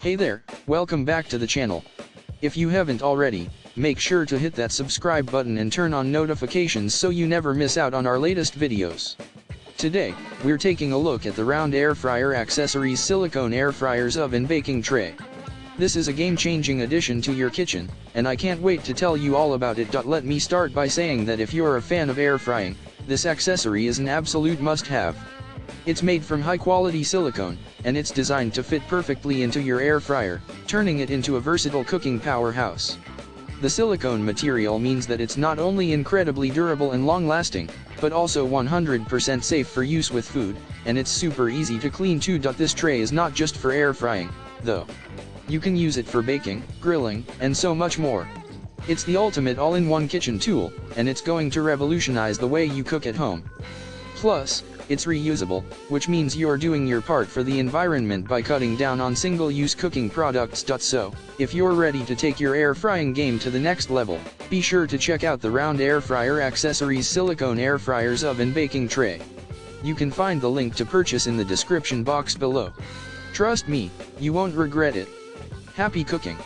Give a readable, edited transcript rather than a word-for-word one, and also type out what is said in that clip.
Hey there, welcome back to the channel. If you haven't already, make sure to hit that subscribe button and turn on notifications so you never miss out on our latest videos. Today, we're taking a look at the round air fryer accessories silicone air fryers oven baking tray. This is a game-changing addition to your kitchen, and I can't wait to tell you all about it. Let me start by saying that if you're a fan of air frying, this accessory is an absolute must-have. It's made from high-quality silicone, and it's designed to fit perfectly into your air fryer, turning it into a versatile cooking powerhouse. The silicone material means that it's not only incredibly durable and long-lasting, but also 100% safe for use with food, and it's super easy to clean too. This tray is not just for air frying, though. You can use it for baking, grilling, and so much more. It's the ultimate all-in-one kitchen tool, and it's going to revolutionize the way you cook at home. Plus, it's reusable, which means you're doing your part for the environment by cutting down on single-use cooking products. So, if you're ready to take your air frying game to the next level, be sure to check out the round air fryer accessories silicone air fryers oven baking tray. You can find the link to purchase in the description box below. Trust me, you won't regret it. Happy cooking!